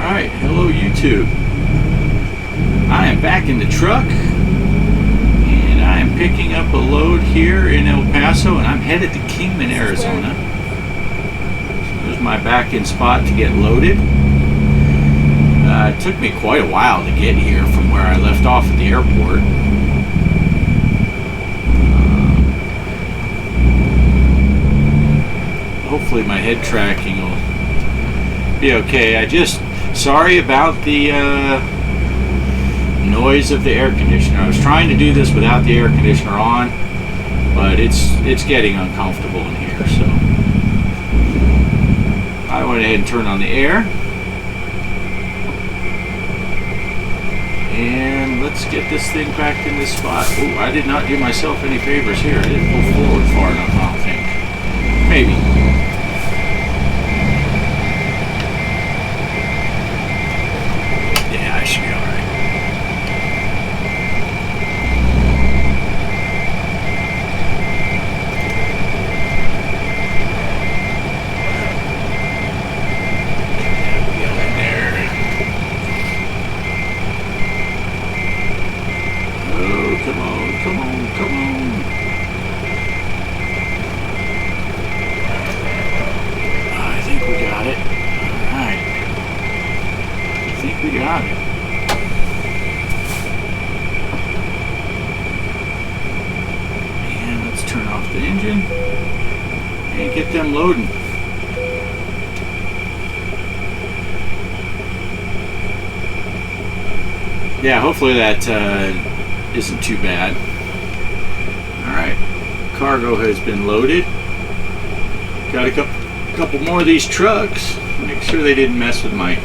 Alright, hello YouTube. I am back in the truck and I am picking up a load here in El Paso and I'm headed to Kingman, Arizona. So there's my back-end spot to get loaded. It took me quite a while to get here from where I left off at the airport. Hopefully my head tracking will be okay. Sorry about the noise of the air conditioner. I was trying to do this without the air conditioner on, but it's getting uncomfortable in here, so I went ahead and turned on the air. And let's get this thing back in this spot. Ooh, I did not do myself any favors here. I didn't pull forward far enough, I don't think. Maybe. Yeah, I should be alright. And get them loading. Yeah, hopefully that isn't too bad. Alright, cargo has been loaded. Got a couple more of these trucks. Make sure they didn't mess with my...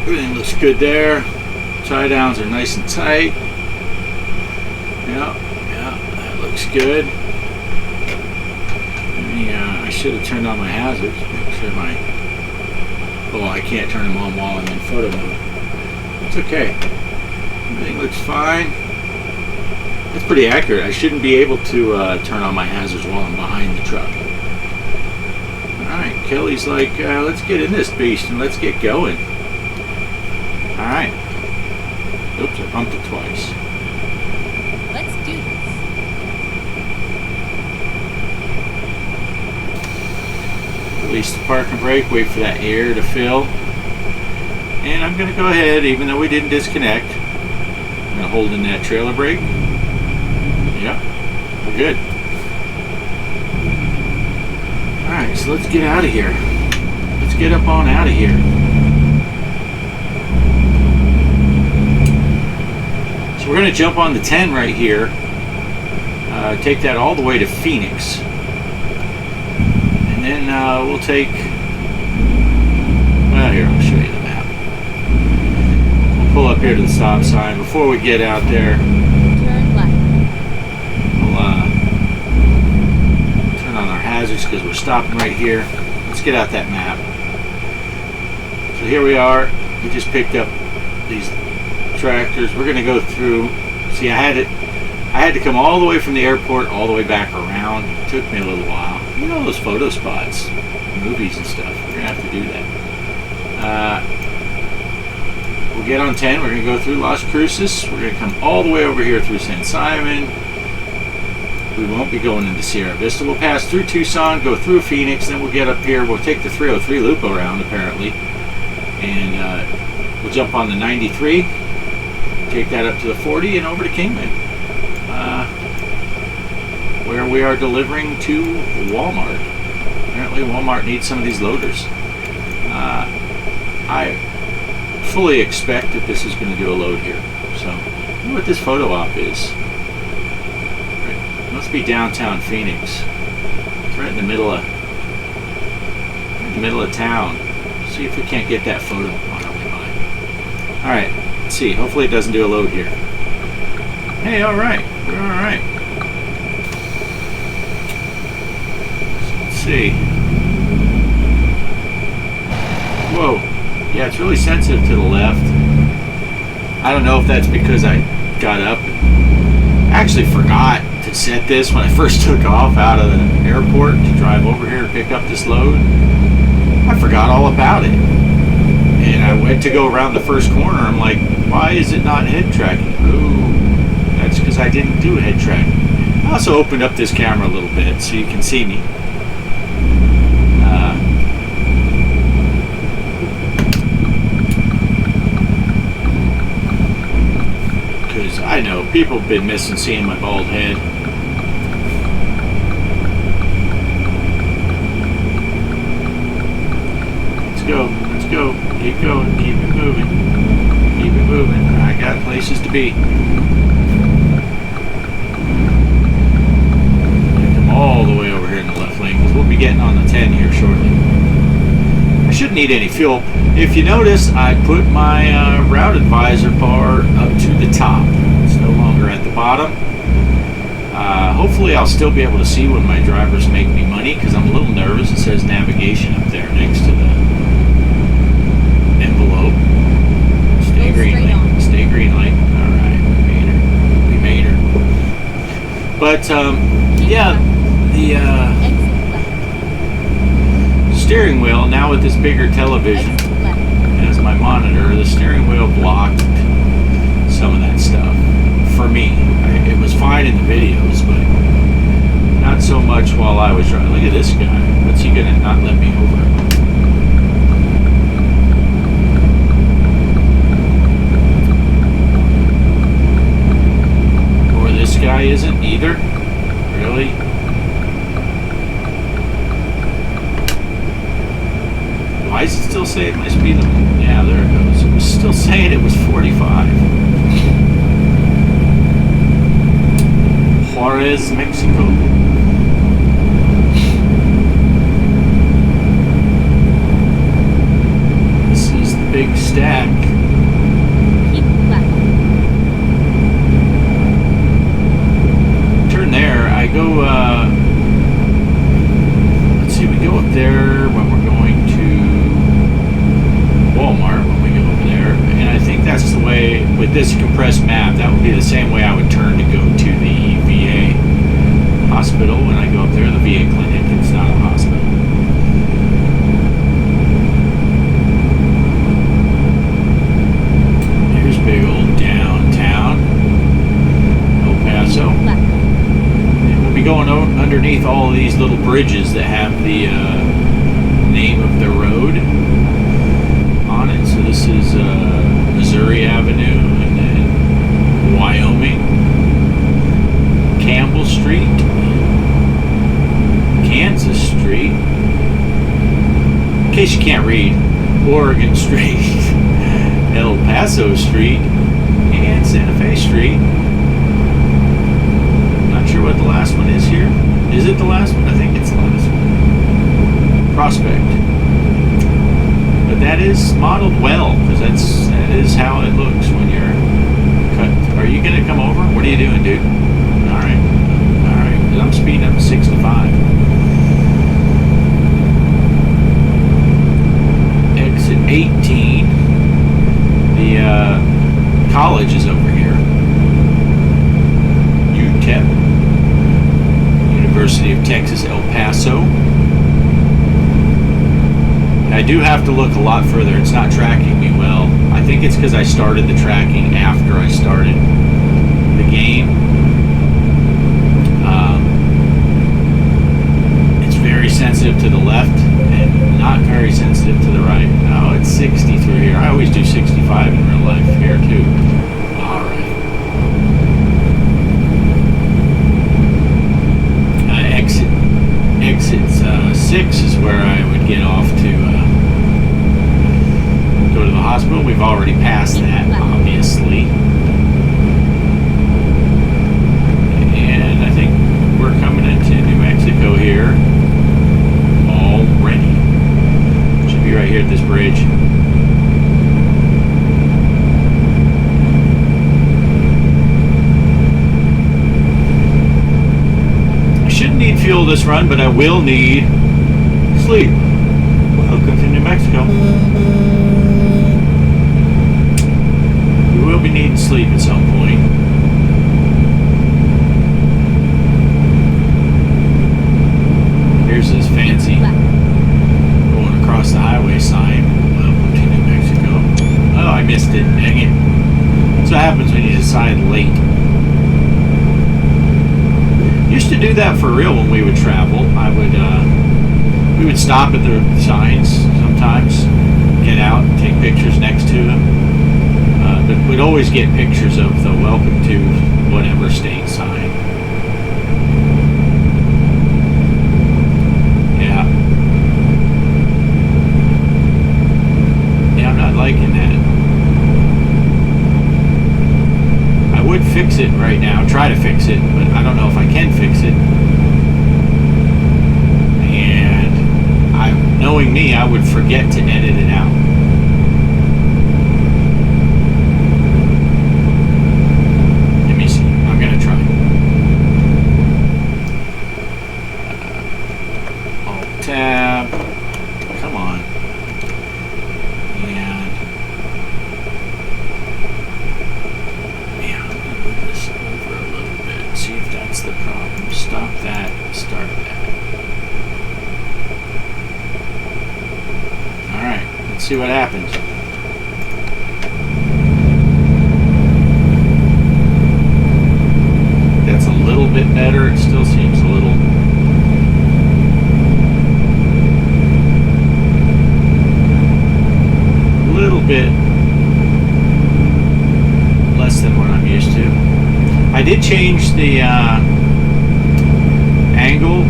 Everything looks good there. Tie downs are nice and tight. Yeah, that looks good. I should have turned on my hazards. Make sure my... Oh, I can't turn them on while I'm in photo mode. It's okay. Everything looks fine. It's pretty accurate. I shouldn't be able to turn on my hazards while I'm behind the truck. Alright, Kelly's like, let's get in this beast and let's get going. Alright. Oops, I bumped it twice. Let's do this. Release the park and brake, wait for that air to fill. And I'm going to go ahead, even though we didn't disconnect, I'm going to hold in that trailer brake. Yep, we're good. Alright, so let's get out of here. Let's get up on out of here. So we're going to jump on the 10 right here. Take that all the way to Phoenix. And then we'll take... Well, here, I'll show you the map. We'll pull up here to the stop sign. Before we get out there, Turn left. We'll turn on our hazards because we're stopping right here. Let's get out that map. So here we are. We just picked up these tractors. We're going to go through. See, I had to come all the way from the airport all the way back around. It took me a little while. You know those photo spots, movies and stuff. We're going to have to do that. We'll get on 10. We're going to go through Las Cruces. We're going to come all the way over here through San Simon. We won't be going into Sierra Vista. We'll pass through Tucson, go through Phoenix, then we'll get up here. We'll take the 303 loop around, apparently. And we'll jump on the 93. Take that up to the 40 and over to Kingman. Where we are delivering to Walmart. Apparently Walmart needs some of these loaders. I fully expect that this is going to do a load here. So, I wonder what this photo op is. It must be downtown Phoenix. It's right in the middle of town. See if we can't get that photo on our way by. Alright, let's see. Hopefully it doesn't do a load here. Hey, alright. We're alright. Let's see. Whoa. Yeah, it's really sensitive to the left. I don't know if that's because I got up. I actually forgot to set this when I first took off out of the airport to drive over here to pick up this load. I forgot all about it. I went to go around the first corner. I'm like, why is it not head tracking? Oh, that's because I didn't do head tracking. I also opened up this camera a little bit so you can see me. Because I know people have been missing seeing my bald head. Let's go, let's go. Keep going, keep it moving. Keep it moving. I got places to be. Come all the way over here in the left lane because we'll be getting on the 10 here shortly. I shouldn't need any fuel. If you notice, I put my route advisor bar up to the top. It's no longer at the bottom. Hopefully I'll still be able to see when my drivers make me money because I'm a little nervous. It says navigation up there next to the envelope. Stay green light. Stay green light. Alright, we made her. But yeah, the steering wheel, now with this bigger television as my monitor, the steering wheel blocked some of that stuff for me. It was fine in the videos, but not so much while I was driving. Look at this guy. What's he gonna not let me over? Or this guy isn't either? Really? Why does it still say my speed limit? Yeah, there it goes. It was still saying it was 45. Juarez, Mexico. This is the big stack. Keep left. Turn there. I go, let's see, we go up there when we're going to Walmart when we go over there, and I think that's the way with this compressed map. That would be the same way I would turn to go to the VA hospital when I go up there. The VA clinic, it's not a hospital. Here's big old downtown El Paso, and we'll be going underneath all of these little bridges that have the name of the road on it. So this is Missouri Avenue, and then Wyoming, Campbell Street, Kansas Street, in case you can't read, Oregon Street, El Paso Street, and Santa Fe Street. Not sure what the last one is here. Is it the last one? I think it's the last one. Prospect. But that is modeled well, because that is how it looks when you're cut. Are you going to come over? What are you doing, dude? Alright. Alright. Because I'm speeding up to 65. Exit 18. The college is over here. UTEP. University of Texas, El Paso. I do have to look a lot further. It's not tracking me well. I think it's because I started the tracking after I started the game. It's very sensitive to the left and not very sensitive to the right. Oh, it's 60 through here. I always do 65 in real life here too. All right. Exit 6 is where I would get off to go to the hospital. We've already passed that, obviously. And I think we're coming into New Mexico here already. Should be right here at this bridge. Shouldn't need fuel this run, but I will need sleep. Welcome to New Mexico. We will be needing sleep at some point. Here's this fancy going across the highway sign. Welcome to New Mexico. happens when you decide late. Used to do that for real when we would travel. We would stop at the signs sometimes, get out, take pictures next to them. But we'd always get pictures of the welcome to whatever state sign. Yeah. Yeah, I'm not liking that. I would fix it right now, try to fix it, but I don't know if I can fix it. And knowing me, I would forget to edit it out. Let me see. I'm gonna try. Alt tab. Come on. And yeah, I'm gonna move this over a little bit. See if that's the problem. Stop that. Start that. Alright, let's see what happens. That's a little bit better. It still seems a little bit less than what I'm used to. I did change the angle.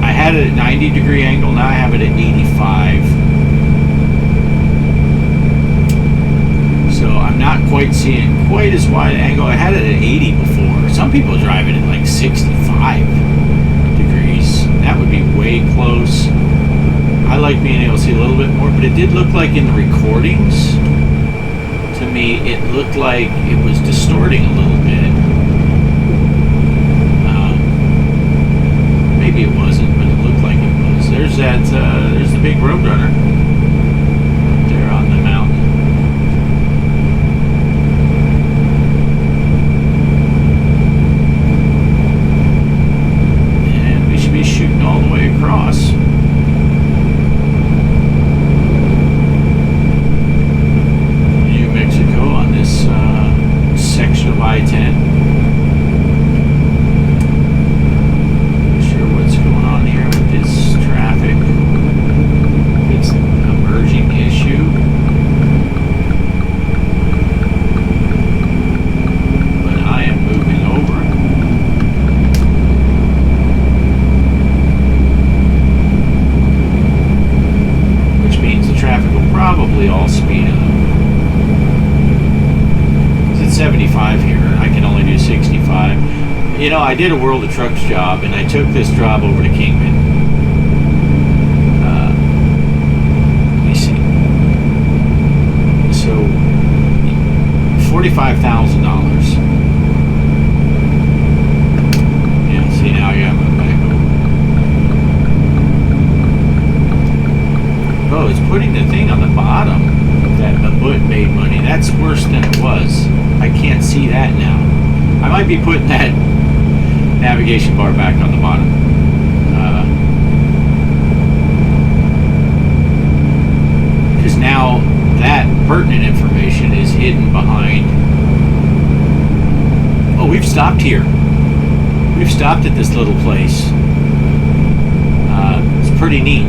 I had it at 90-degree angle, now I have it at 85. So I'm not quite seeing quite as wide an angle. I had it at 80 before. Some people drive it at like 65 degrees. That would be way close. I like being able to see a little bit more, but it did look like in the recordings, to me, it looked like it was distorting a little bit. Maybe it wasn't, but it looked like it was. There's that, there's the big Roadrunner up there on the mountain. And we should be shooting all the way across. New Mexico on this section of I-10. Issue. But I am moving over. Which means the traffic will probably all speed up. Because it's 75 here, and I can only do 65. You know, I did a World of Trucks job, and I took this job over to Kingman. So, $45,000. Yeah, see, now I gotta move back over. Oh, it's putting the thing on the bottom that Mabut made money. That's worse than it was. I can't see that now. I might be putting that navigation bar back on the bottom. Because now that pertinent information is hidden behind. Oh, we've stopped here. We've stopped at this little place. It's pretty neat.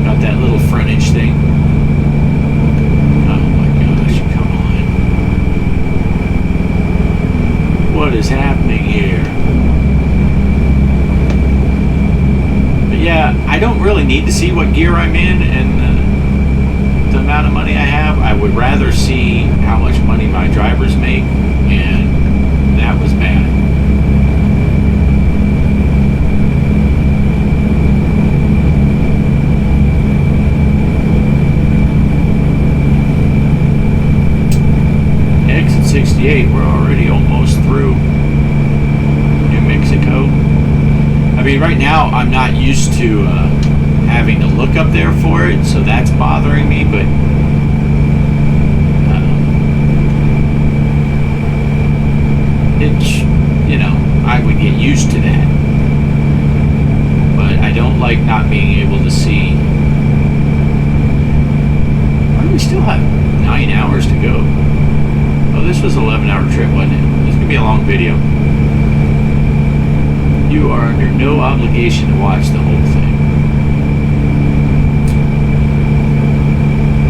Got that little frontage thing. Oh my gosh, come on. What is happening here? Yeah, I don't really need to see what gear I'm in and the amount of money I have. I would rather see how much money my drivers make, and that was bad. Exit 68, we're already almost through New Mexico. I mean, right now I'm not used to having to look up there for it, so that's bothering me, but it's, you know, I would get used to that. But I don't like not being able to see. we still have 9 hours to go. Oh, this was an 11-hour trip, wasn't it? This is going to be a long video. You are under no obligation to watch the whole thing.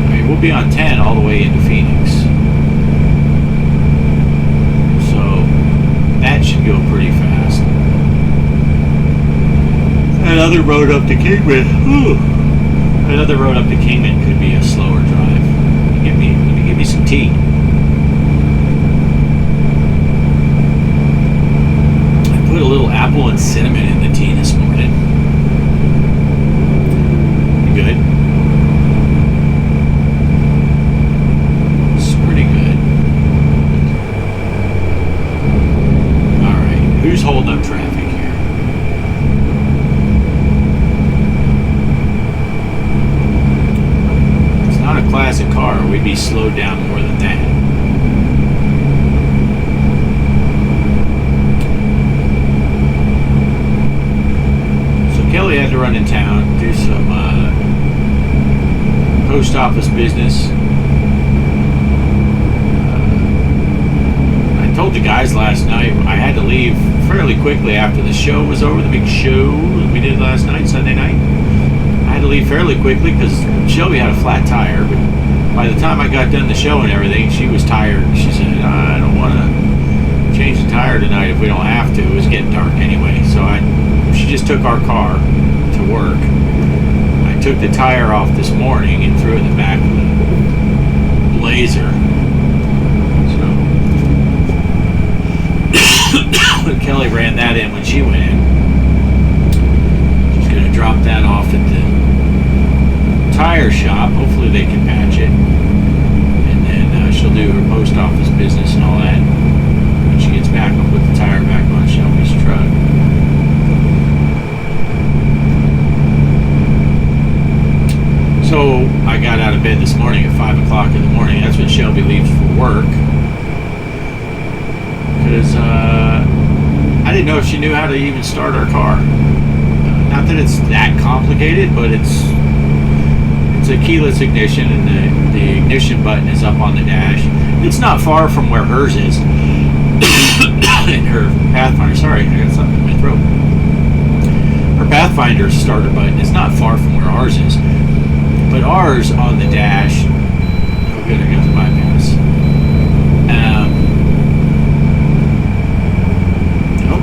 I mean, we'll be on 10 all the way into Phoenix. So, that should go pretty fast. Another road up to Kingman. Whew. Another road up to Kingman could be a slower drive. Let me give me some tea. I put a little apple and cinnamon in the tea this morning. Good. It's pretty good. All right, who's holding up traffic here? Not a classic car, we'd be slowed down more than that. So Kelly had to run in town, do some post office business. I told the guys last night I had to leave fairly quickly after the show was over, the big show that we did last night, Sunday night. I had to leave fairly quickly because Shelby had a flat tire, but by the time I got done the show and everything, she was tired. She said, I don't want to change the tire tonight if we don't have to. It was getting dark anyway, so she just took our car to work. I took the tire off this morning and threw it in the back of the Blazer. So Kelly ran that in when she went in. She's going to drop that off at the tire shop. Hopefully they can patch it, and then she'll do her post office business and all that. When she gets back, I'll put the tire back on Shelby's truck. So I got out of bed this morning at 5 o'clock in the morning. That's when Shelby leaves for work, because I didn't know if she knew how to even start our car. Not that it's that complicated, but it's a keyless ignition, and the ignition button is up on the dash. It's not far from where hers is. And her Pathfinder, sorry, I got something in my throat. Her Pathfinder starter button is not far from where ours is. But ours on the dash, oh good, I got the bypass.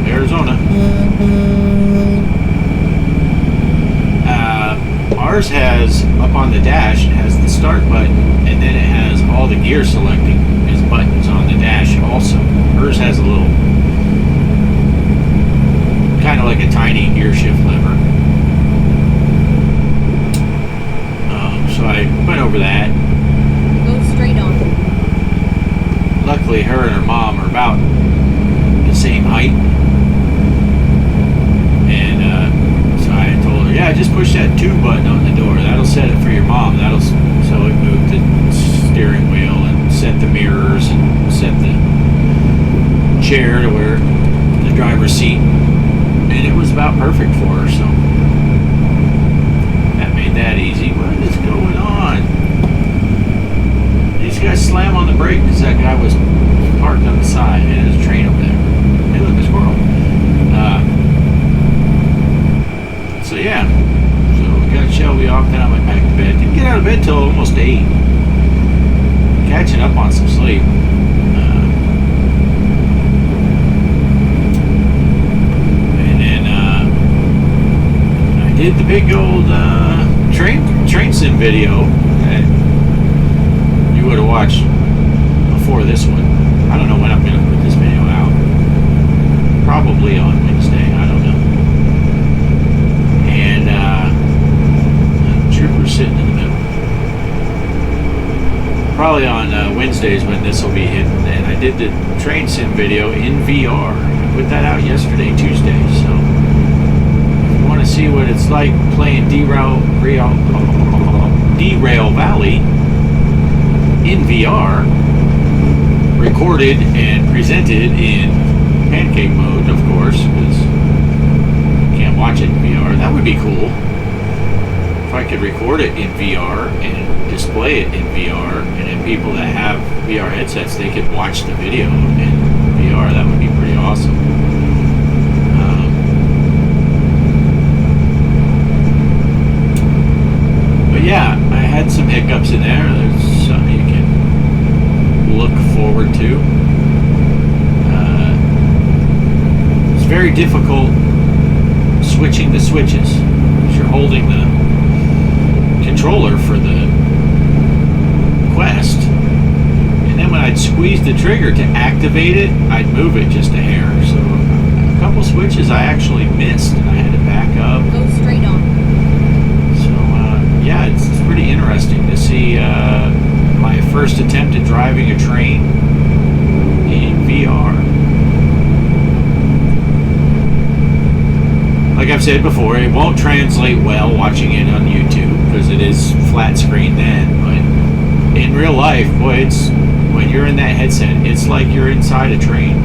Arizona. Ours has, up on the dash, it has the start button, and then it has all the gear selecting as buttons on the dash also. Hers has a little, kind of like a tiny gear shift lever. So I went over that. Go straight on. Luckily, her and her mom are about the same height. And so I told her, yeah, just push that 2 button on the door. That'll set it for your mom. That'll so it moved the steering wheel and set the mirrors and set the chair to where the driver's seat. And it was about perfect for her. So that made that easy. What is going on? These guys slam on the brake because that guy was parked on the side. And there's a train over there. Hey, look, a squirrel. So yeah, so we got Shelby off, then I went back to bed. Didn't get out of bed till almost 8. Catching up on some sleep. And then I did the big old train sim video that you would have watched before this one. I don't know when I'm going to put this video out. Probably on Wednesday, I don't know. And the trooper's sitting in the middle. Probably on Wednesdays when this will be hidden. And I did the train sim video in VR. I put that out yesterday, Tuesday. So if you want to see what it's like playing Derail Valley in VR, recorded and presented in pancake mode, of course, because you can't watch it in VR. That would be cool if I could record it in VR and display it in VR, and then people that have VR headsets, they could watch the video in VR. That would be pretty awesome. But yeah, I had some hiccups in there. There's something you can look forward to. It's very difficult switching the switches. You're holding the controller for the Quest, and then when I'd squeeze the trigger to activate it, I'd move it just a hair. So a couple switches I actually missed, and I had to back up. Go straight on. So yeah, it's pretty interesting to see my first attempt at driving a train in VR. Like I've said before, it won't translate well watching it on YouTube because it is flat screen then, but in real life, boy, it's when you're in that headset, it's like you're inside a train.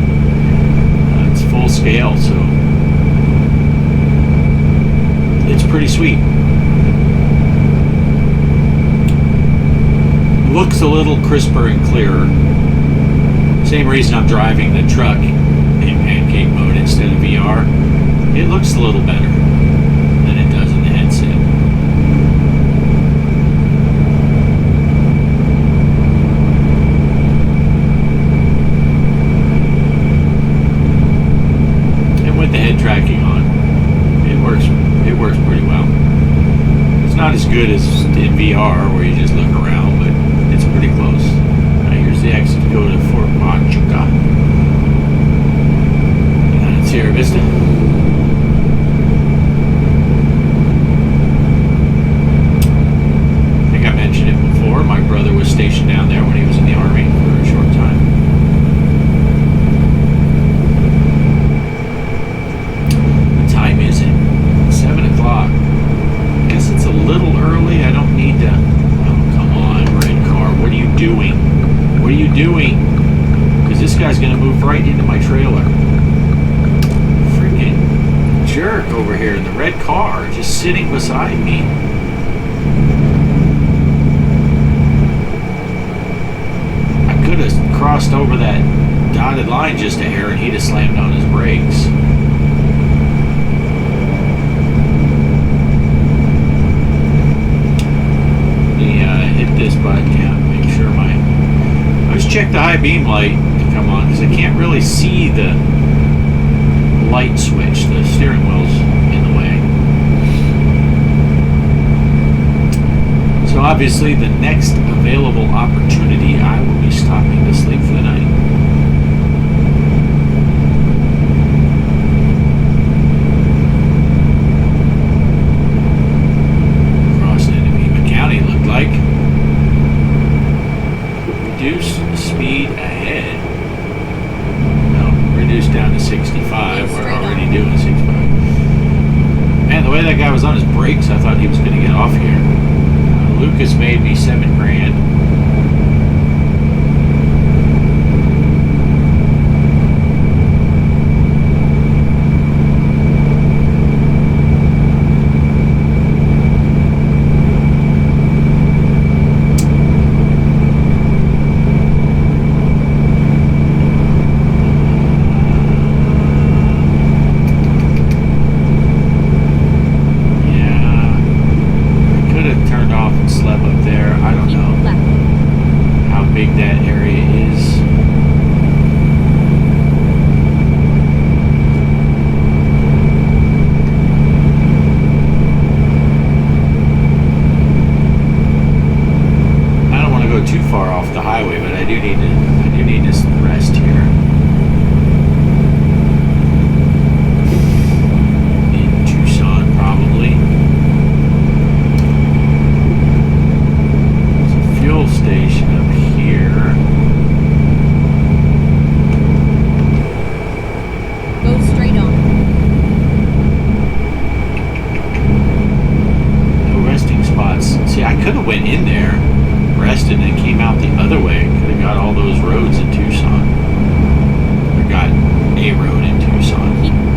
It's full scale, so it's pretty sweet. Looks a little crisper and clearer. Same reason I'm driving the truck in pancake mode instead of VR. It looks a little better than it does in the headset. And with the head tracking on, it works pretty well. It's not as good as in VR where you just look around, but it's pretty close. Here's the exit to go to Fort Machuca. And then it's Sierra Vista. I mentioned it before. My brother was stationed down there when he was in the Army for a short time. What time is it? 7 o'clock. I guess it's a little early. I don't need to... Oh, come on, red car. What are you doing? What are you doing? Because this guy's going to move right into my trailer. Freaking jerk over here in the red car just sitting beside me. Could have crossed over that dotted line just a hair and he'd have slammed on his brakes. Let me hit this button, yeah, make sure I always check the high beam light to come on because I can't really see the light switch. The steering wheel's in the way. So obviously the next available opportunity, I will be stopping to sleep for the night. Crossing into Pima County looked like. Reduce speed ahead. No, reduce down to 65. We're already doing 65. Man, the way that guy was on his brakes, I thought he was going to get off here. Lucas made me $7,000.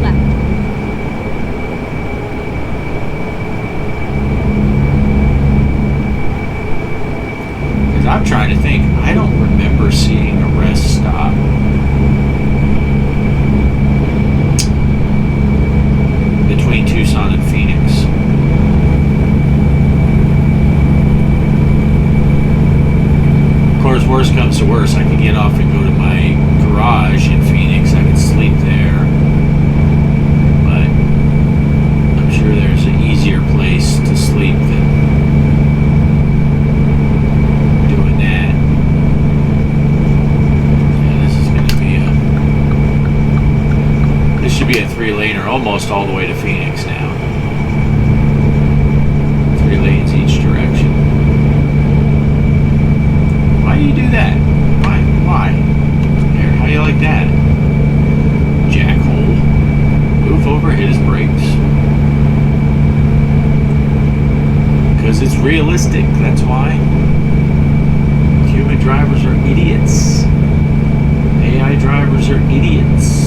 Left. 1 worse, the worse. I could get off and go to my garage in Phoenix. I could sleep there. But I'm sure there's an easier place to sleep than doing that. Yeah, this is going to be this should be a 3-laner almost all the way to Phoenix now. 3 lanes each direction. Why do you do that? Why? There, how do you like that? Jackhole. Move over, hit his brakes. Because it's realistic, that's why. Human drivers are idiots. AI drivers are idiots.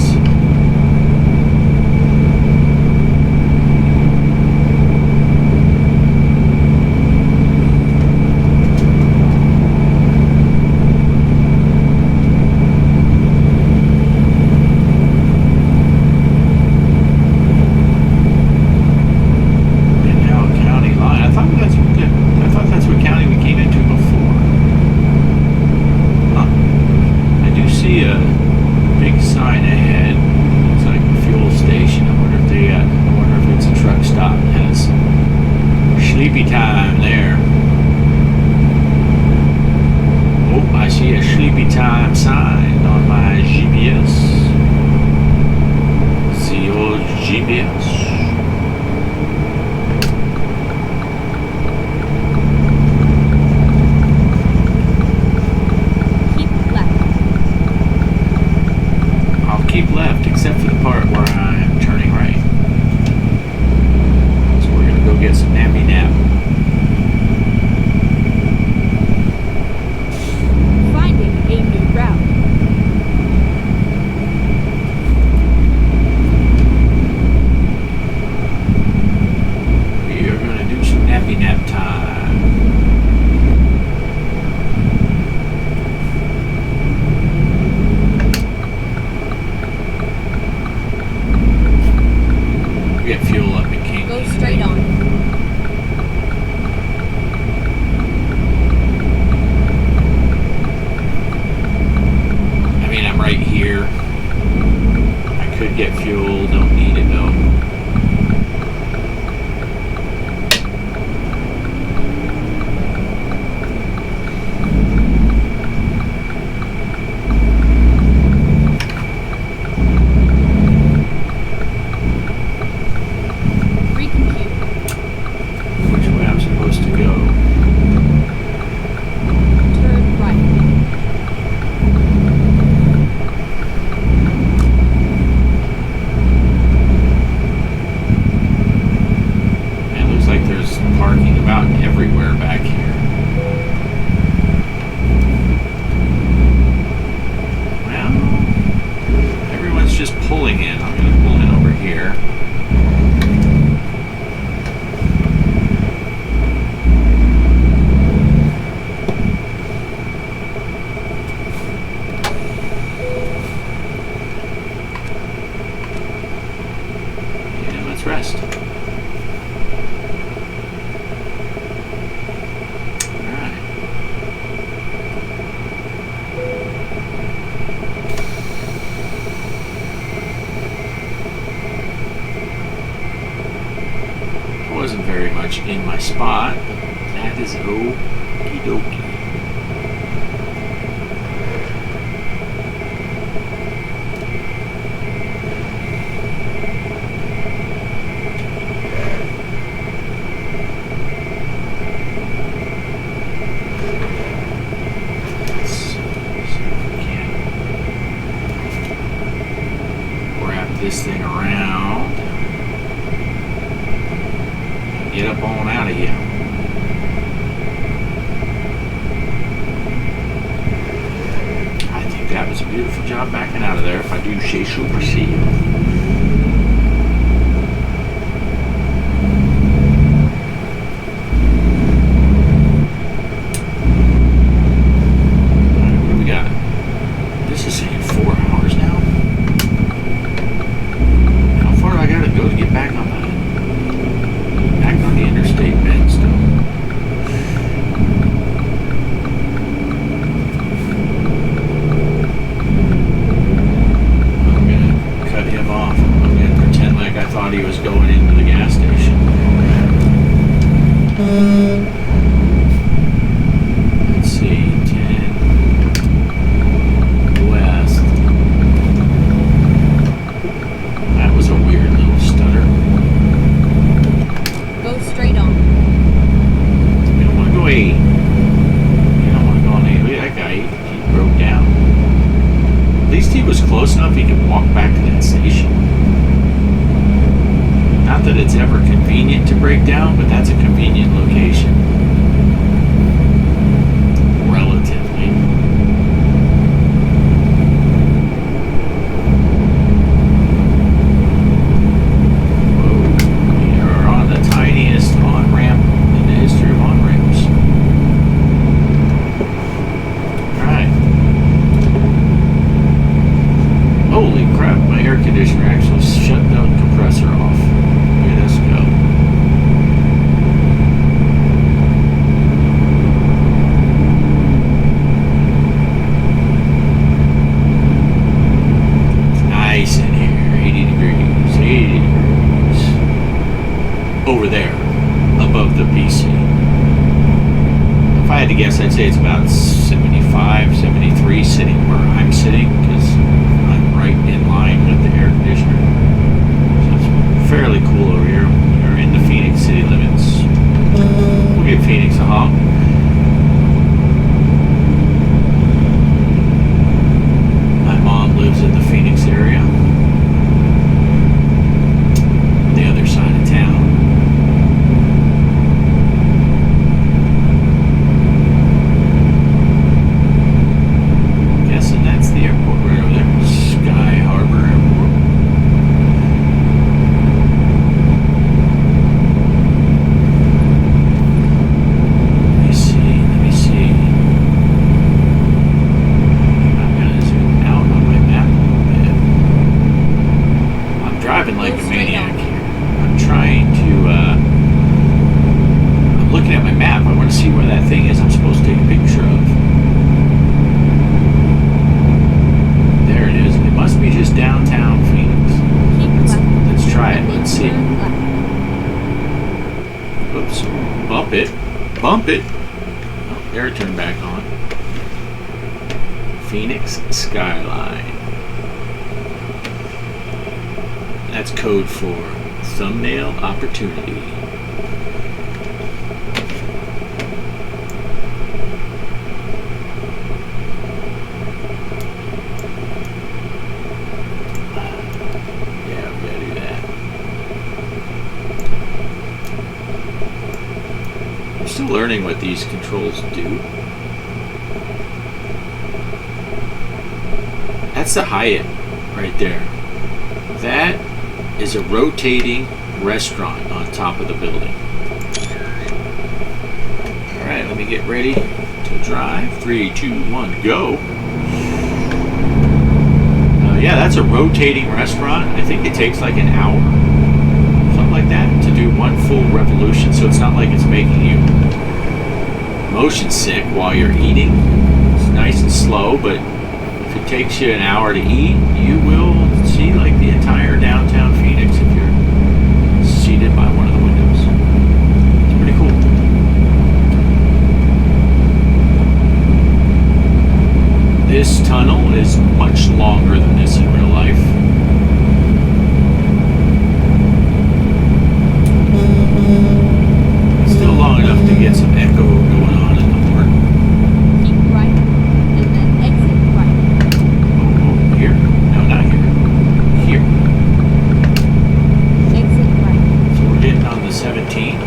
Sleepy time there. Oh, I see a sleepy time sign on my GPS. See your GPS. Keep left. I'll keep left except for the part where I'm turning right. Go get some nappy nap. Finding a new route. We are going to do some nappy nap time. We get fuel up in Kingman. Go straight on. Right here. I could get fuel, don't need it though. Recompute. Which way I'm supposed to go? Turn right. There's parking about everywhere back here. Well, everyone's just pulling in. I'm going to pull in over here. And let's rest. Wasn't very much in my spot, but that is okie dokie. Let's see if we can wrap this thing around. Get up on out of here. I think that was a beautiful job backing out of there, if I do say so proceed. Alright, what do we got? This is saying 4 hours now? How far do I gotta go to get back on the interstate bed still? down, but that's a convenient location. Relatively. Whoa, we are on the tiniest on-ramp in the history of on-ramps. Alright. Holy crap, my air conditioner actually shut the compressor off. Look at us go. It's nice in here. 80 degrees. 80 degrees. Over there. Above the PC. If I had to guess, I'd say it's about 75, 73 sitting where I'm sitting, because I'm right in line with the air conditioner. So it's fairly cool over here. We're in the Phoenix city limits. We'll give Phoenix a honk. My mom lives in the Phoenix area. On the other side of town. Guessing that's the airport right over there. Sky Harbor Airport. Let me see. I'm gonna zoom out on my map a little bit. I'm driving like a maniac here. I'm trying to, I'm looking at my map. I want to see where that thing is I'm supposed to take a picture of. There it is. It must be just downtown Phoenix. Keep left. Let's try it. And then Let's see. turn left. Oops. Bump it. Bump it. Oh, there it turned back on. Phoenix skyline. That's code for thumbnail opportunity. Yeah, we gotta do that. I'm still learning what these controls do. That's the Hyatt right there. That is a rotating restaurant on top of the building. Alright, let me get ready to drive. 3, 2, 1, go. Yeah, that's a rotating restaurant. I think it takes like an hour, something like that, to do one full revolution. So it's not like it's making you motion sick while you're eating. It's nice and slow, but if it takes you an hour to eat, you will see like the entire downtown Phoenix if you're seated by one of the windows. It's pretty cool. This tunnel is much longer than this in real life. Still long enough to get some echo going on in the horn. Keep right. And then exit right. Oh, here? No, not here. Here. Exit right. So we're getting on the 17.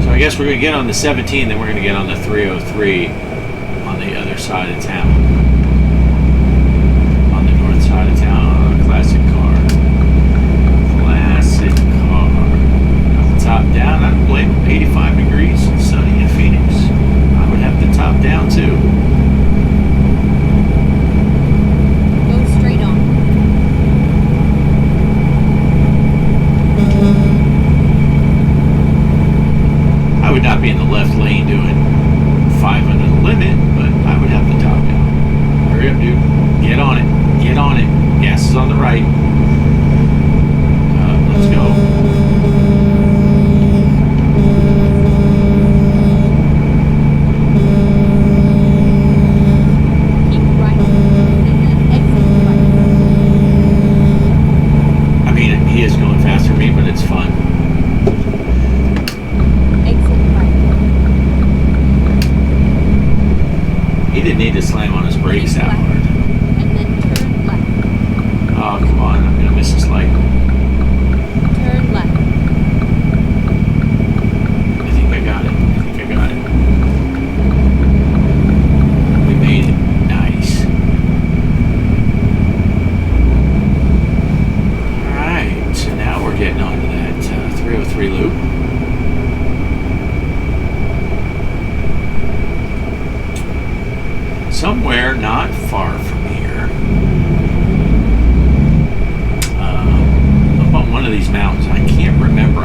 So I guess we're going to get on the 17, then we're going to get on the 303 on the other side of town. On the north side of town, a classic car. Classic car. Got the top down. I don't blame them. 85 degrees, sunny in Phoenix. I would have the top down too. Go straight on. I would not be in the left lane doing 5 under the limit, but I would have the top down. Hurry up, dude. Get on it. Get on it. Gas is on the right. Let's go. Keep right. And then exit right. I mean, he is going faster than me, but it's fun. Exit right. He didn't need to slam on his brakes that hard. And then turn left. Oh, come on. I'm going to miss this light.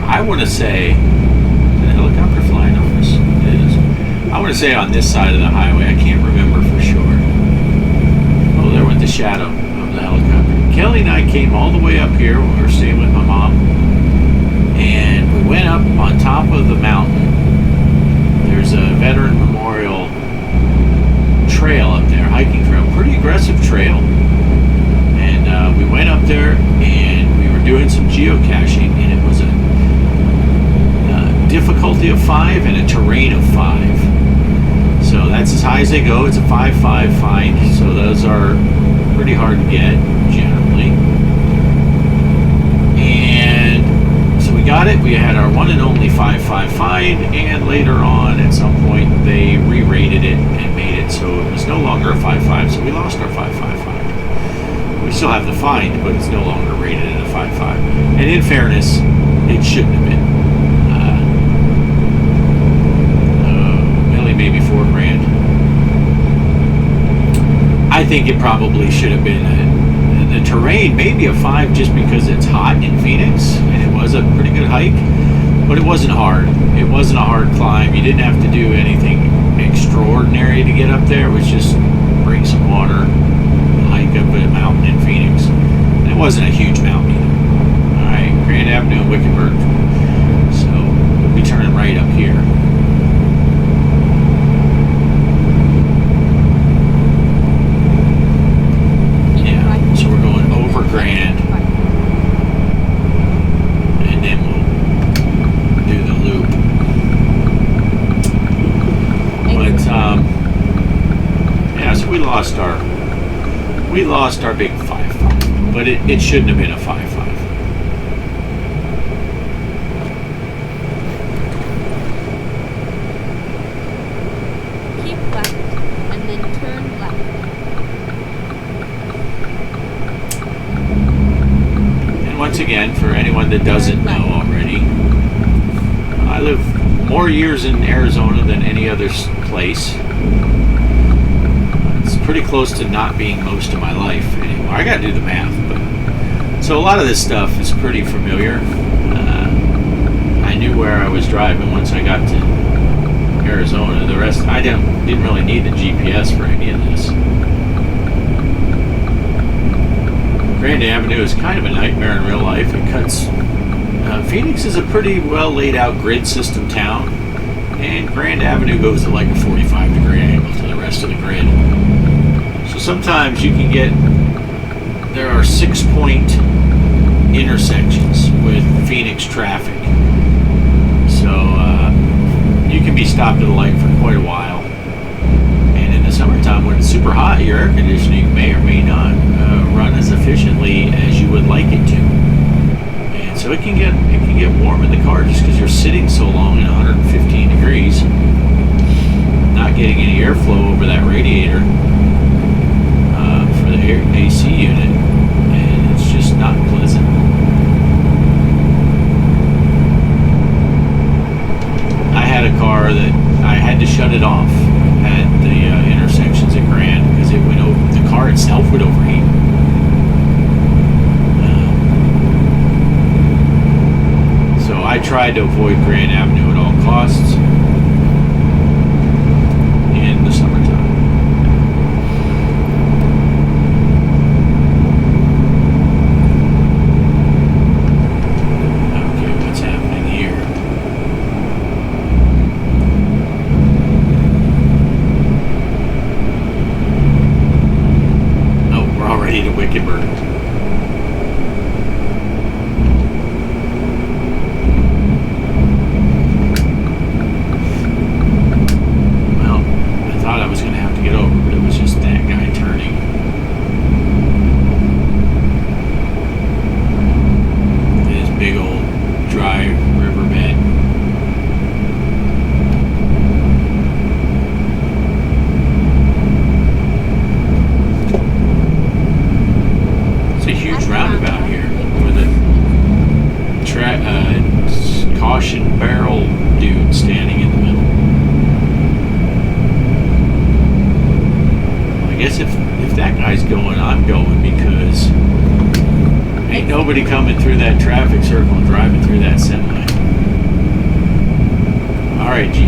I want to say, is a helicopter flying over us? It is. I want to say on this side of the highway. I can't remember for sure. Oh, there went the shadow of the helicopter. Kelly and I came all the way up here when we were staying with my mom, and we went up on top of the mountain. There's a veteran memorial trail up there, hiking trail, pretty aggressive trail. And we went up there and we were doing some geocaching, and it was a difficulty of 5 and a terrain of 5. So that's as high as they go. It's a 5-5 find, so those are pretty hard to get generally. And so we got it. We had our one and only 5-5 find, and later on at some point they re-rated it and made it so it was no longer a 5-5, so we lost our 5-5 find. We still have the find, but it's no longer rated at a 5-5. And in fairness, it shouldn't have been. Maybe $4,000. I think it probably should have been the terrain, maybe a 5, just because it's hot in Phoenix, and it was a pretty good hike, but it wasn't hard. It wasn't a hard climb. You didn't have to do anything extraordinary to get up there. It was just bring some water, hike up a mountain in Phoenix. And it wasn't a huge mountain either. All right, Grand Avenue in Wickenburg. So we'll be turning right up here. Grand, and then we'll do the loop. But yeah, so we lost our big 5-5, but it shouldn't have been a 5-5. Keep left and then turn left. Once again, for anyone that doesn't know already, I live more years in Arizona than any other place. It's pretty close to not being most of my life anymore. I gotta do the math, but so a lot of this stuff is pretty familiar. I knew where I was driving once I got to Arizona. The rest, I didn't really need the GPS for any of this. Grand Avenue is kind of a nightmare in real life. It cuts. Phoenix is a pretty well laid out grid system town, and Grand Avenue goes at like a 45-degree angle to the rest of the grid. So sometimes you can get. There are 6-point intersections with Phoenix traffic, so you can be stopped at a light for quite a while. And in the summertime, when it's super hot, your air conditioning may or may not run as efficiently as you would like it to, and so it can get warm in the car just because you're sitting so long at 115 degrees, not getting any airflow over that radiator for the AC unit, and it's just not pleasant. I had a car that I had to shut it off at the intersections at Grand because it would the car itself would overheat. So I tried to avoid Grand Avenue at all costs in the summertime. Okay, what's happening here? Oh, we're already to Wickenburg. Caution barrel dude standing in the middle. I guess if that guy's going, I'm going, because ain't nobody coming through that traffic circle and driving through that semi. Alright, G,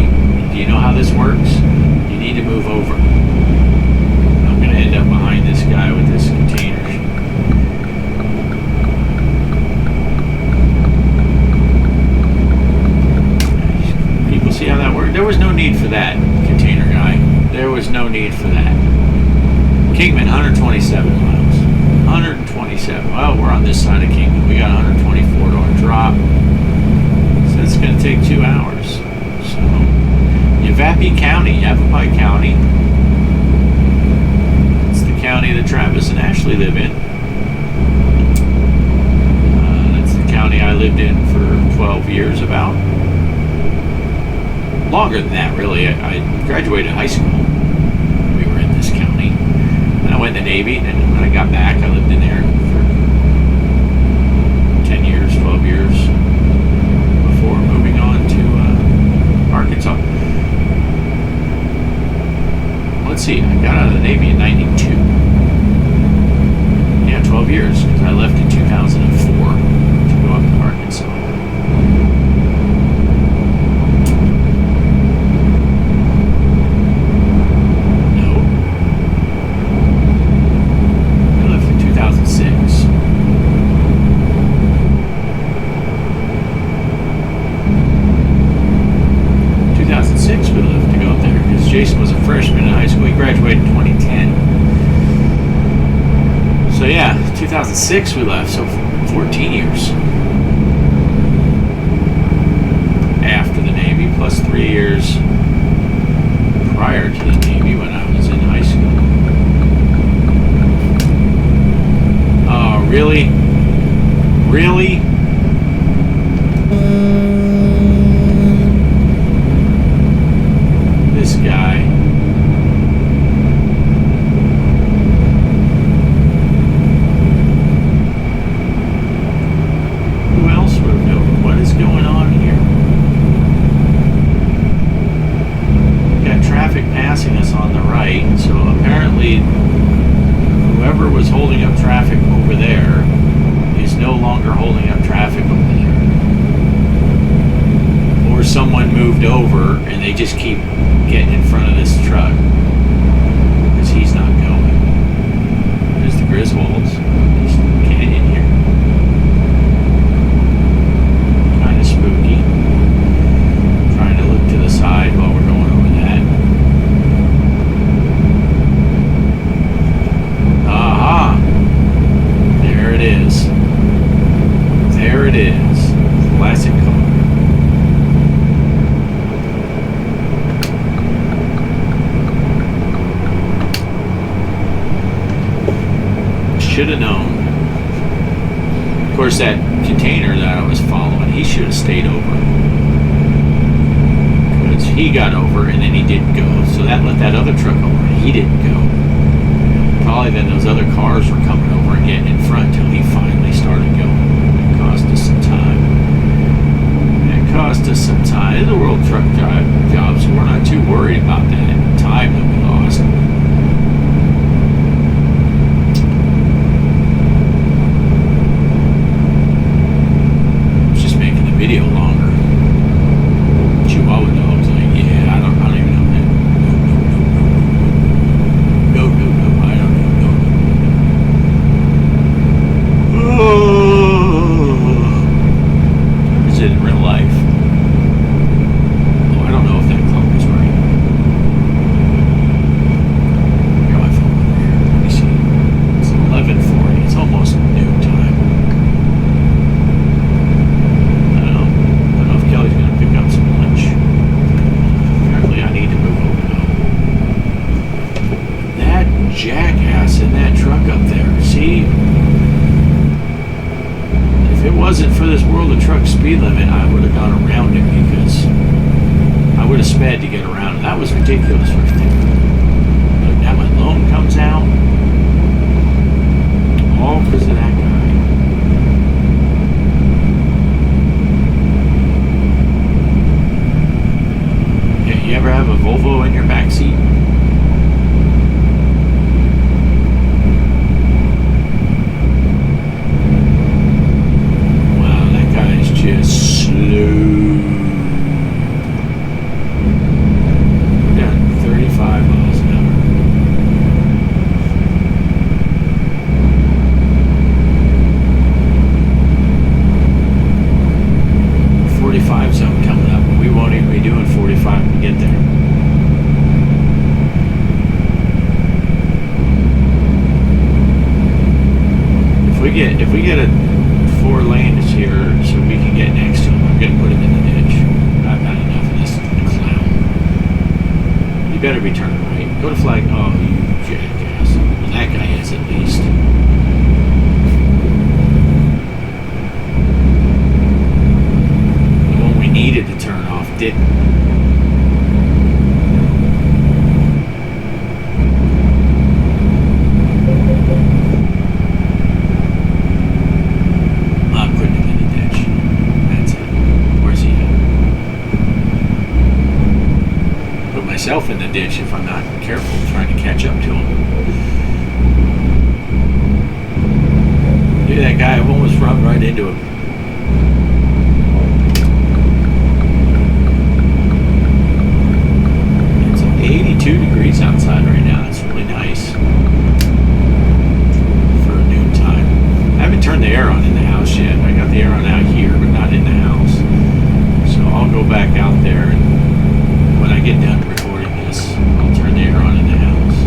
do you know how this works? You need to move over. I'm going to end up behind this guy with this container. People see how that works? There was no need for that, container guy. There was no need for that. Kingman, 127 miles. 127. Well, we're on this side of Kingman. We got $124 drop. So it's going to take 2 hours. So, Yavapai County, Yavapai County. It's the county that Travis and Ashley live in. That's the county I lived in for 12 years about. Longer than that, really. I graduated high school. We were in this county. And I went in the Navy, and then when I got back, I lived in there for 10 years, 12 years before moving on to Arkansas. Let's see, I got out of the Navy in 92. Yeah, 12 years, because I left in 2004 to go up to Arkansas. Jason was a freshman in high school. He graduated in 2010. So yeah, 2006 we left, so 14 years. After the Navy, plus 3 years prior to the Navy when I was in high school. Oh, really? Really? This guy. Who else would have known? What is going on here? We got traffic passing us on the right, so apparently whoever was holding up traffic over there is no longer holding up traffic over there. Or someone moved over and they just keep getting in front of this truck because he's not going. There's the Griswolds. There's the canyon here. Kind of spooky. Trying to look to the side while we're going over that. Aha! There it is. There it is. Classic car. Should have known. Of course, that container that I was following, he should have stayed over. Because he got over and then he didn't go. So that let that other truck over and he didn't go. Probably then those other cars were coming over and getting in front until he finally started going. It cost us some time. It cost us some time. It's a world truck job, so we're not too worried about that time that we lost. Video longer. Chihuahua dog was like, yeah, I don't even know that. No, I don't know. No. Is it in real life? Oh, I don't know if that clock is right. I got my phone over here. Let me see. It's 11:40. It's almost noon time. Kelly's going to pick up some lunch. Apparently I need to move over now. That jackass in that truck up there. See? If it wasn't for this World of Truck speed limit, I would have gone around it because I would have sped to get around it. That was ridiculous right there. Look, now my loan comes out. All because of that guy. You ever have a Volvo in your back seat? Wow, that guy is just slow. better be turning right. Go to flag. Oh, you jackass. Well, that guy is at least. The one we needed to turn off didn't. I'm putting him in the ditch. That's it. Where's he at? Put myself in the ditch if I'm not careful trying to catch up to him. Look at that guy. I've almost run right into him. It's 82 degrees outside right now. It's really nice for noontime. I haven't turned the air on in the house yet. I got the air on out here, but not in the house. So I'll go back out there, and when I get done recording this, I'll turn the air on in the house.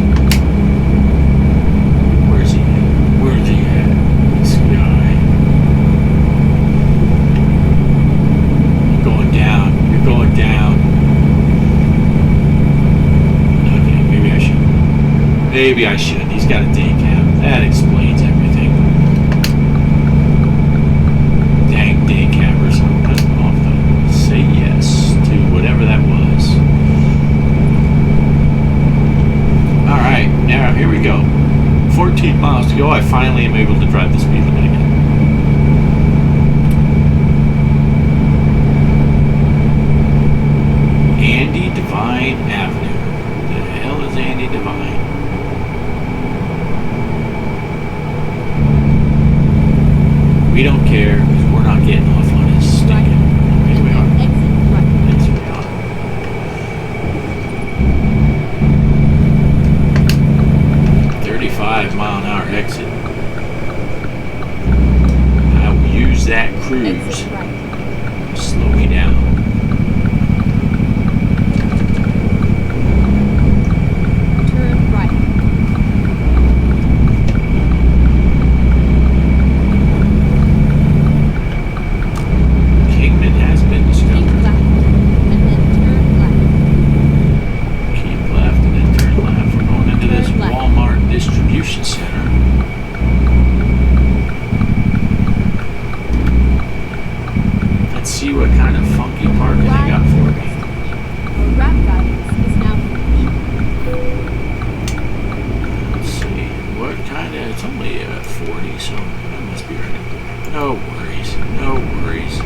Where's he at? Where's he at? This guy. You're going down. You're going down. Okay, maybe I should. Maybe I should. He's got a day cab. That explains everything. Dang day cabbers. I'm cutting off the say yes to whatever that was. Alright, now here we go. 14 miles to go. I finally am able to drive the speed limit again. Andy Devine Avenue. Who the hell is Andy Devine? We don't care because we're not getting off on his stinking. Yes, we are. Exit right. Yes, we are. .5-mile-an-hour exit. I will use that cruise. Exit right. Slow me down. Turn right. Kingman has been Keep discovered. left. And then turn left. Keep left and then turn left. We're going into this Turn left. Walmart distribution center. Let's see what kind of funky parking they got for me. Route guidance is now finished. Let's see. What kind of... It's only 40, so that must be right. No worries. No worries.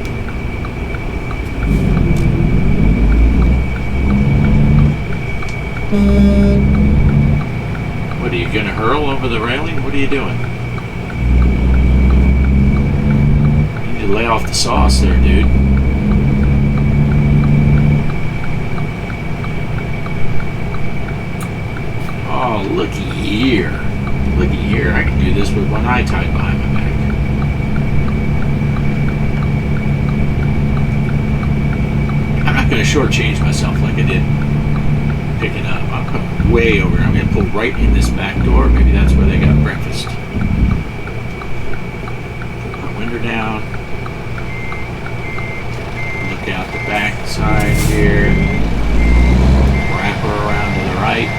What, are you going to hurl over the railing? What are you doing? You need to lay off the sauce there, dude. Oh, looky here. Looky here. I can do this with one eye tied behind my back. I'm not going to shortchange myself like I did picking up. I'll come way over. I'm going to pull right in this back door. Maybe that's where they got breakfast. Put my window down. Look out the back side here. Wrap her around to the right.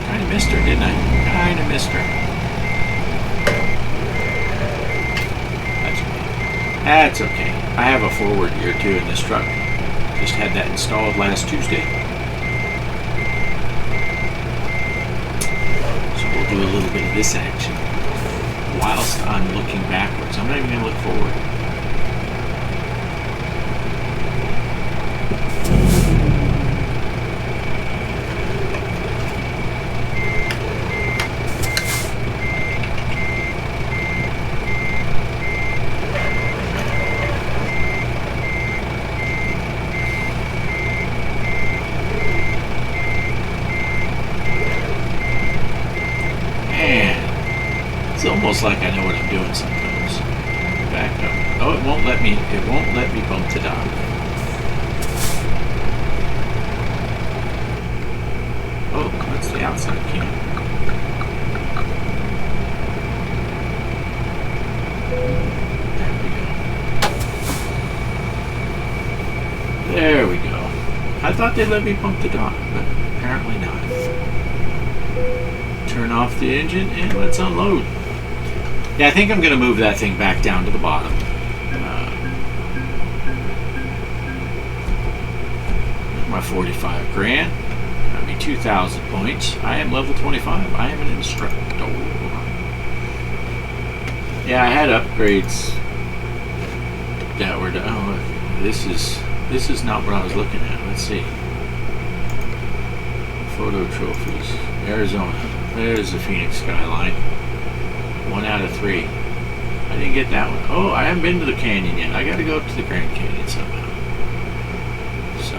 Kind of missed her, didn't I? Kind of missed her. That's okay. I have a forward gear too in this truck. Just had that installed last Tuesday. So we'll do a little bit of this action whilst I'm looking backwards. I'm not even going to look forward. Almost like I know what I'm doing sometimes. Back up. Oh, it won't let me. It won't let me bump the dock. Oh, that's the outside can. There we go. I thought they'd let me pump the dock, but apparently not. Turn off the engine and let's unload. Yeah, I think I'm going to move that thing back down to the bottom. My 45 grand. Got me 2,000 points. I am level 25. I am an instructor. Yeah, I had upgrades that were done. Oh, this is not what I was looking at. Let's see. Photo trophies. Arizona. There's the Phoenix skyline. 1 out of 3. I didn't get that one. Oh, I haven't been to the canyon yet. I got to go up to the Grand Canyon somehow. So,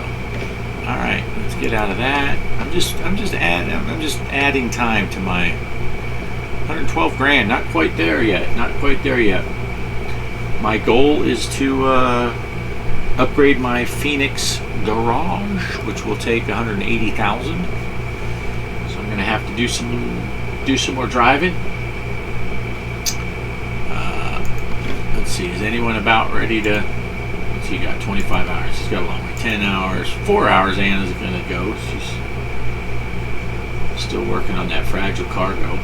all right, let's get out of that. I'm just adding time to my 112 grand. Not quite there yet. Not quite there yet. My goal is to upgrade my Phoenix garage, which will take 180,000. So I'm going to have to do some more driving. Let's see, is anyone about ready to? Let's see, you got 25 hours. He's got a long way. 10 hours, 4 hours. Anna's going to go. She's still working on that fragile cargo.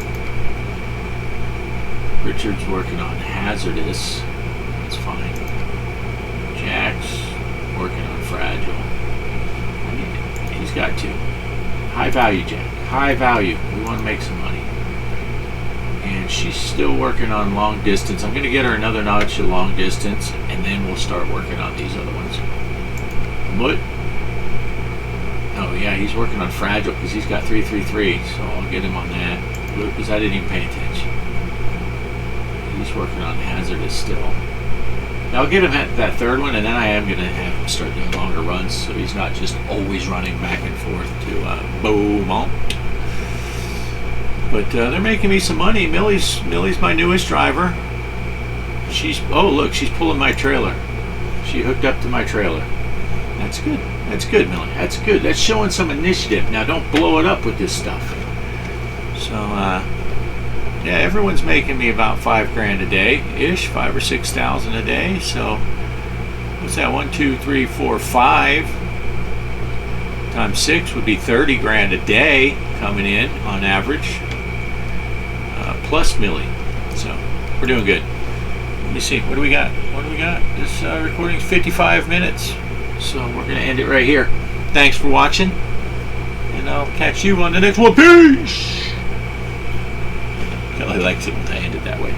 Richard's working on hazardous. That's fine. Jack's working on fragile. He's got 2. High value, Jack. High value. We want to make some money. And she's still working on long distance. I'm going to get her another notch of long distance, and then we'll start working on these other ones. What? Oh, yeah, he's working on fragile because he's got 333, so I'll get him on that because I didn't even pay attention. He's working on hazardous still. I'll get him at that third one, and then I am going to have him start doing longer runs so he's not just always running back and forth to Beaumont. But they're making me some money. Millie's my newest driver. Oh look, she's pulling my trailer. She hooked up to my trailer. That's good. That's good, Millie. That's good. That's showing some initiative. Now don't blow it up with this stuff. So yeah, everyone's making me about 5 grand a day ish, 5 or 6,000 a day. So what's that? 1, 2, 3, 4, 5 times 6 would be 30 grand a day coming in on average. Plus Millie. So we're doing good. Let me see. What do we got? What do we got? This recording's 55 minutes. So we're going to end it right here. Thanks for watching. And I'll catch you on the next one. Peace! Kelly likes it when I end it that way.